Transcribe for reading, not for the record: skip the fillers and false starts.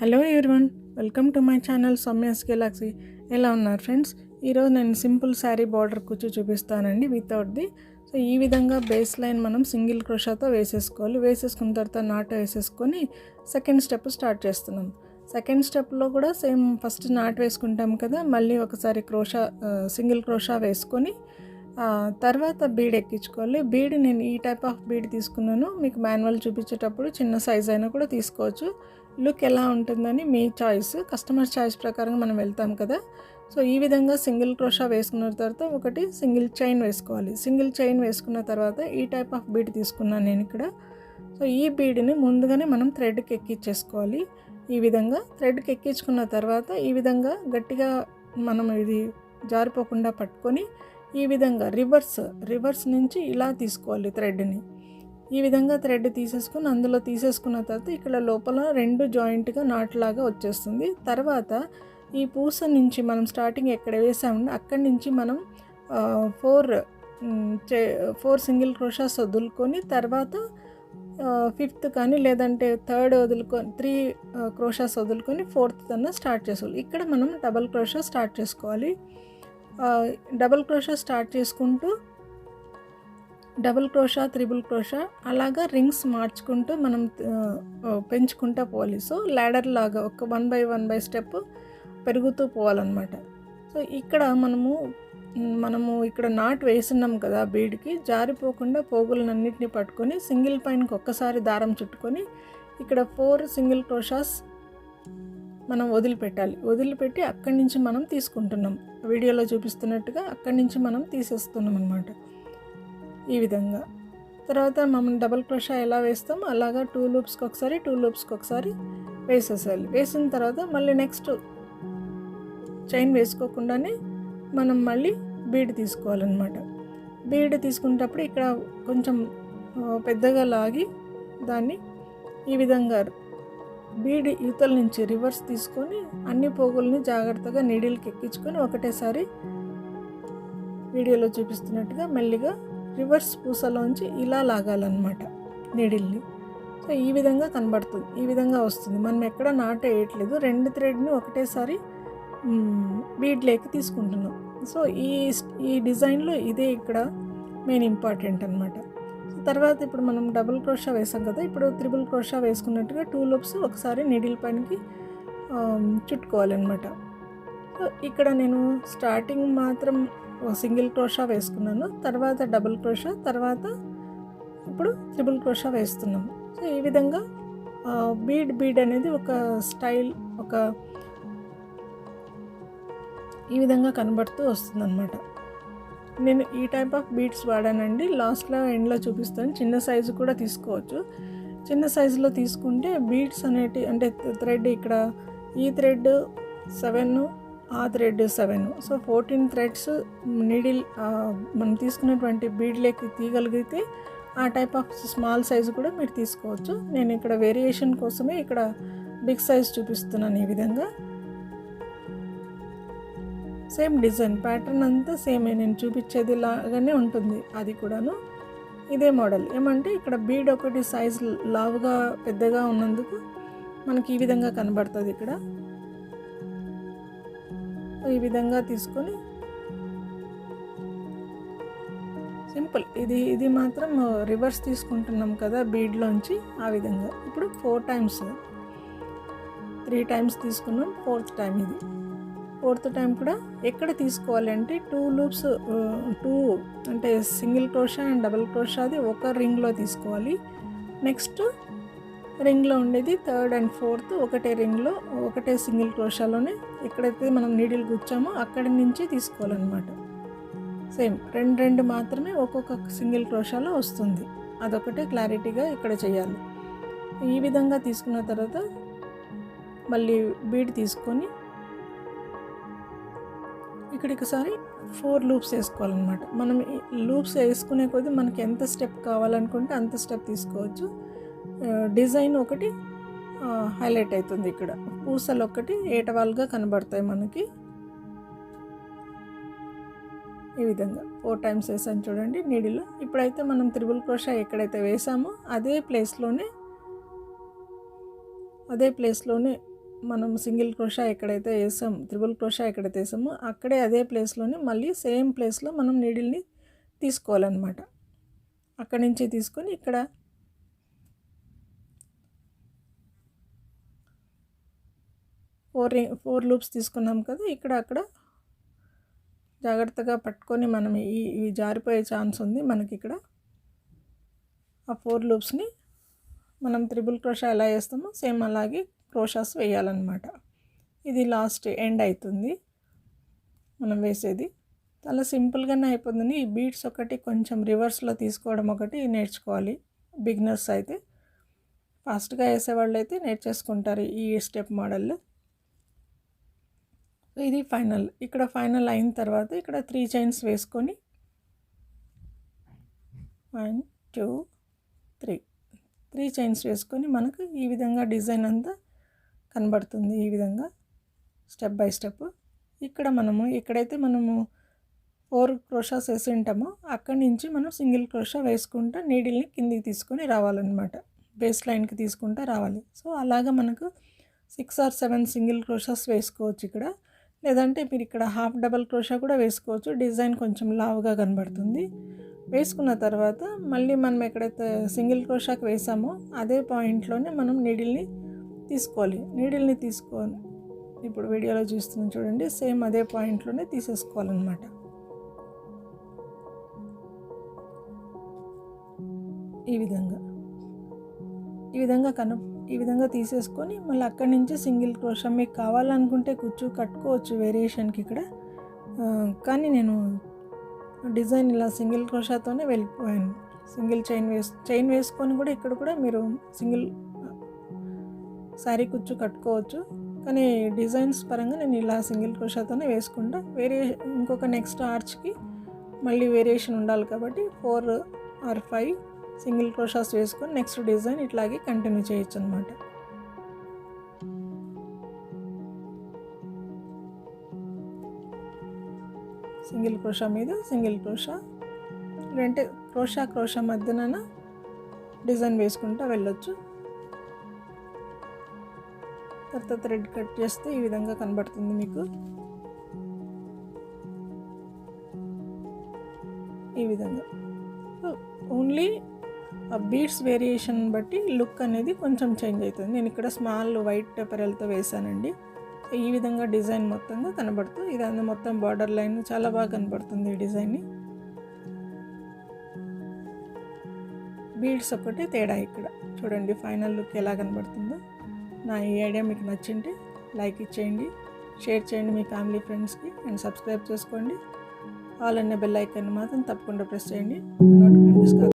Hello everyone, welcome to my channel Soumya's Galaxy. ఎలా ఉన్నారు friends? ఈరోజు నేను సింపుల్ శారీ బార్డర్ కుచ్చు చూపిస్తానండి వితౌట్ది. సో ఈ విధంగా బేస్ లైన్ మనం సింగిల్ క్రోషాతో వేసేసుకోవాలి. వేసేసుకున్న తర్వాత నాట్ వేసేసుకొని సెకండ్ స్టెప్ స్టార్ట్ చేస్తున్నాం. సెకండ్ స్టెప్లో కూడా సేమ్ ఫస్ట్ నాట్ వేసుకుంటాం కదా, మళ్ళీ ఒకసారి సింగిల్ క్రోషా వేసుకొని తర్వాత బీడ్ ఎక్కించుకోవాలి. బీడ్ నేను ఈ టైప్ ఆఫ్ బీడ్ తీసుకున్నాను. మీకు మాన్యువల్ చూపించేటప్పుడు చిన్న సైజ్ అయినా కూడా తీసుకోవచ్చు. లుక్ ఎలా ఉంటుందని మీ చాయిస్, కస్టమర్ చాయిస్ ప్రకారం మనం వెళ్తాం కదా. సో ఈ విధంగా సింగిల్ క్రోషా వేసుకున్న తర్వాత ఒకటి సింగిల్ చైన్ వేసుకోవాలి. సింగిల్ చైన్ వేసుకున్న తర్వాత ఈ టైప్ ఆఫ్ బీడ్ తీసుకున్నాను నేను ఇక్కడ. సో ఈ బీడ్ని ముందుగానే మనం థ్రెడ్కి ఎక్కించేసుకోవాలి. ఈ విధంగా థ్రెడ్కి ఎక్కించుకున్న తర్వాత ఈ విధంగా గట్టిగా మనం ఇది జారిపోకుండా పట్టుకొని ఈ విధంగా రివర్స్ నుంచి ఇలా తీసుకోవాలి థ్రెడ్ని. ఈ విధంగా థ్రెడ్ తీసేసుకుని అందులో తీసేసుకున్న తర్వాత ఇక్కడ లోపల రెండు జాయింట్గా నాట్లాగా వచ్చేస్తుంది. తర్వాత ఈ పూస నుంచి మనం స్టార్టింగ్ ఎక్కడ వేసామంటే అక్కడి నుంచి మనం ఫోర్ సింగిల్ క్రోషాస్ వదులుకొని తర్వాత ఫిఫ్త్ కానీ లేదంటే థర్డ్ వదులుకొని 3 క్రోషాస్ వదులుకొని ఫోర్త్ అన్న స్టార్ట్ చేసుకోవాలి. ఇక్కడ మనం డబల్ క్రోషా స్టార్ట్ చేసుకోవాలి. డబల్ క్రోషా స్టార్ట్ చేసుకుంటూ డబుల్ క్రోషా, త్రిబుల్ క్రోషా అలాగా రింగ్స్ మార్చుకుంటూ మనం పెంచుకుంటూ పోవాలి. సో ల్యాడర్ లాగా ఒక 1 by 1 స్టెప్ పెరుగుతూ పోవాలన్నమాట. సో ఇక్కడ మనము ఇక్కడ నాట్ వేస్తున్నాం కదా, బీడ్కి జారిపోకుండా పోగులన్నింటినీ పట్టుకొని సింగిల్ పైనకి ఒక్కసారి దారం చుట్టుకొని ఇక్కడ 4 సింగిల్ క్రోషాస్ మనం వదిలిపెట్టి అక్కడి నుంచి మనం తీసుకుంటున్నాం. వీడియోలో చూపిస్తున్నట్టుగా అక్కడి నుంచి మనం తీసేస్తున్నాం అన్నమాట. ఈ విధంగా తర్వాత మనం డబల్ క్రోషా ఎలా వేస్తామో అలాగా 2 లూప్స్కి ఒకసారి వేసేసాలి. వేసిన తర్వాత మళ్ళీ నెక్స్ట్ చైన్ వేసుకోకుండానే మనం మళ్ళీ బీడ్ తీసుకోవాలన్నమాట. బీడ్ తీసుకునేటప్పుడు ఇక్కడ కొంచెం పెద్దగా లాగి దాన్ని ఈ విధంగా బీడ్ యువతల నుంచి రివర్స్ తీసుకొని అన్ని పోగుల్ని జాగ్రత్తగా నీడిల్కి ఎక్కించుకొని ఒకటేసారి వీడియోలో చూపిస్తున్నట్టుగా మెల్లిగా రివర్స్ పూసలోంచి ఇలా లాగాలన్నమాట నీడిల్ని. సో ఈ విధంగా కనబడుతుంది, ఈ విధంగా వస్తుంది. మనం ఎక్కడ నాట్ వేయట్లేదు, 2 థ్రెడ్ని ఒకటేసారి బీడ్లోకి తీసుకుంటున్నాం. సో ఈ డిజైన్లో ఇదే ఇక్కడ మెయిన్ ఇంపార్టెంట్ అనమాట. తర్వాత ఇప్పుడు మనం డబుల్ క్రోషా వేసాం కదా, ఇప్పుడు త్రిబుల్ క్రోషా వేసుకున్నట్టుగా 2 లూప్స్ ఒకసారి నీడిల్ పైనకి చుట్టుకోవాలన్నమాట. సో ఇక్కడ నేను స్టార్టింగ్ మాత్రం సింగిల్ క్రోషా వేసుకున్నాను, తర్వాత డబుల్ క్రోషా, తర్వాత ఇప్పుడు త్రిబుల్ క్రోషా వేస్తున్నాము. సో ఈ విధంగా బీడ్ అనేది ఒక స్టైల్, ఈ విధంగా కనబడుతూ వస్తుందన్నమాట. నేను ఈ టైప్ ఆఫ్ బీడ్స్ వాడానండి. లాస్ట్లో ఎండ్లో చూపిస్తాను. చిన్న సైజు కూడా తీసుకోవచ్చు. చిన్న సైజులో తీసుకుంటే బీడ్స్ అనేటి అంటే థ్రెడ్ ఇక్కడ ఈ థ్రెడ్ 7, ఆ థ్రెడ్ 7, సో 14 థ్రెడ్స్ నీడిల్ మనం తీసుకున్నటువంటి బీడ్లోకి తీయగలిగితే ఆ టైప్ ఆఫ్ స్మాల్ సైజు కూడా మీరు తీసుకోవచ్చు. నేను ఇక్కడ వేరియేషన్ కోసమే ఇక్కడ బిగ్ సైజ్ చూపిస్తున్నాను. ఈ విధంగా సేమ్ డిజైన్ ప్యాటర్న్ అంతా సేమే, నేను చూపించేది లాగానే ఉంటుంది. అది కూడాను ఇదే మోడల్. ఏమంటే ఇక్కడ బీడ్ ఒకటి సైజ్ లావుగా పెద్దగా ఉన్నందుకు మనకి ఈ విధంగా కనబడుతుంది. ఇక్కడ ఈ విధంగా తీసుకొని సింపుల్, ఇది మాత్రం రివర్స్ తీసుకుంటున్నాం కదా బీడ్లోంచి. ఆ విధంగా ఇప్పుడు 4 టైమ్స్ 3 టైమ్స్ తీసుకున్నాం, 4th టైం ఇది. 4th టైం కూడా ఎక్కడ తీసుకోవాలంటే 2 లూప్స్ 2 అంటే సింగిల్ క్రోషా అండ్ డబుల్ క్రోషాది ఒక రింగ్లో తీసుకోవాలి. నెక్స్ట్ రింగ్లో ఉండేది 3rd and 4th ఒకటే రింగ్లో ఒకటే సింగిల్ క్రోషాలోనే ఎక్కడైతే మనం నీడిల్ గుచ్చామో అక్కడి నుంచి తీసుకోవాలన్నమాట. సేమ్ 2 మాత్రమే ఒక్కొక్క సింగిల్ క్రోషాలో వస్తుంది. అదొకటే క్లారిటీగా ఇక్కడ చేయాలి. ఈ విధంగా తీసుకున్న తర్వాత మళ్ళీ బీడ్ తీసుకొని ఇక్కడికసారి 4 లూప్స్ వేసుకోవాలన్నమాట. మనం లూప్స్ వేసుకునే కొద్దీ మనకి ఎంత స్టెప్ కావాలనుకుంటే అంత స్టెప్ తీసుకోవచ్చు. డిజైన్ ఒకటి హైలైట్ అవుతుంది. ఇక్కడ పూసలు ఒకటి ఏటవాలుగా కనబడతాయి మనకి. ఈ విధంగా 4 టైమ్స్ వేసాను చూడండి నీడిలో. ఇప్పుడైతే మనం త్రిబుల్ క్రోషా ఎక్కడైతే వేసామో అదే ప్లేస్లోనే మనం సింగిల్ క్రోషా ఎక్కడైతే వేసాం, త్రిబుల్ క్రోషా ఎక్కడైతే వేసామో అక్కడే అదే ప్లేస్లోనే మళ్ళీ సేమ్ ప్లేస్లో మనం నీడిల్ని తీసుకోవాలన్నమాట. అక్కడి నుంచి తీసుకొని ఇక్కడ ఫోర్ లూప్స్ తీసుకున్నాం కదా, ఇక్కడ అక్కడ జాగ్రత్తగా పట్టుకొని మనం ఇవి జారిపోయే ఛాన్స్ ఉంది మనకి. ఇక్కడ ఆ 4 లూప్స్ని మనం త్రిబుల్ క్రోషా ఎలా వేస్తామో సేమ్ అలాగే క్రోషాస్ వేయాలన్నమాట. ఇది లాస్ట్ ఎండ్ అవుతుంది మనం వేసేది. చాలా సింపుల్గానే అయిపోతుంది. ఈ బీడ్స్ ఒకటి కొంచెం రివర్స్లో తీసుకోవడం ఒకటి నేర్చుకోవాలి. బిగినర్స్ అయితే, ఫాస్ట్గా వేసేవాళ్ళు అయితే నేర్చేసుకుంటారు ఈ స్టెప్ మోడల్. ఇది ఫైనల్. ఇక్కడ ఫైనల్ అయిన తర్వాత ఇక్కడ 3 చైన్స్ వేసుకొని 1 2 3 చైన్స్ వేసుకొని మనకు ఈ విధంగా డిజైన్ అంతా కనబడుతుంది. ఈ విధంగా స్టెప్ బై స్టెప్. ఇక్కడ మనము ఎక్కడైతే మనము 4 క్రోషాస్ వేసి ఉంటామో అక్కడి నుంచి మనం సింగిల్ క్రోషా వేసుకుంటూ నీడిల్ని కిందికి తీసుకొని రావాలన్నమాట. బేస్ లైన్కి తీసుకుంటూ రావాలి. సో అలాగా మనకు 6 or 7 సింగిల్ క్రోషాస్ వేసుకోవచ్చు ఇక్కడ. లేదంటే మీరు ఇక్కడ హాఫ్ డబల్ క్రోషా కూడా వేసుకోవచ్చు. డిజైన్ కొంచెం లావుగా కనబడుతుంది. వేసుకున్న తర్వాత మళ్ళీ మనం ఎక్కడైతే సింగిల్ క్రోషాకి వేసామో అదే పాయింట్లోనే మనం నీడిల్ని తీసుకోవాలి. నీడిల్ని తీసుకొని ఇప్పుడు వీడియోలో చూస్తున్నాం చూడండి, సేమ్ అదే పాయింట్లోనే తీసేసుకోవాలన్నమాట. ఈ విధంగా తీసేసుకొని మళ్ళీ అక్కడి నుంచి సింగిల్ క్రోషా మీకు కావాలనుకుంటే కుచ్చు కట్టుకోవచ్చు వేరియేషన్కి ఇక్కడ. కానీ నేను డిజైన్ ఇలా సింగిల్ క్రోషాతోనే వెళ్ళిపోయాను. సింగిల్ చైన్ వేసుకొని కూడా ఇక్కడ కూడా మీరు సింగిల్ శారీ కుచ్చు కట్టుకోవచ్చు. కానీ డిజైన్స్ పరంగా నేను ఇలా సింగిల్ క్రోషాతోనే వేసుకుంటా. ఇంకొక నెక్స్ట్ ఆర్చ్కి మళ్ళీ వేరియేషన్ ఉండాలి కాబట్టి 4 or 5 సింగిల్ క్రోషాస్ వేసుకొని నెక్స్ట్ డిజైన్ ఇట్లాగే కంటిన్యూ చేయొచ్చు అనమాట. సింగిల్ క్రోషా మీద సింగిల్ క్రోషా, లేదంటే క్రోషా మధ్యన డిజైన్ వేసుకుంటూ వెళ్ళొచ్చు. తర్వాత థ్రెడ్ కట్ చేస్తే ఈ విధంగా కనబడుతుంది మీకు. ఈ విధంగా ఓన్లీ ఆ బీడ్స్ వేరియేషన్ బట్టి లుక్ అనేది కొంచెం చేంజ్ అవుతుంది. నేను ఇక్కడ స్మాల్ వైట్ పెరల్తో వేసానండి. ఈ విధంగా డిజైన్ మొత్తంగా కనబడుతూ ఇదంతా మొత్తం బార్డర్ లైన్ చాలా బాగా కనబడుతుంది ఈ డిజైన్ని. బీడ్స్ ఒకటి తేడా ఇక్కడ చూడండి. ఫైనల్ లుక్ ఎలా కనబడుతుందో. నా ఈ ఐడియా మీకు నచ్చింటే లైక్ ఇచ్చేయండి, షేర్ చేయండి మీ ఫ్యామిలీ ఫ్రెండ్స్కి, అండ్ సబ్స్క్రైబ్ చేసుకోండి. ఆల్ అనే బెల్ ఐకాన్ మాత్రం తప్పకుండా ప్రెస్ చేయండి. నోటిఫికేషన్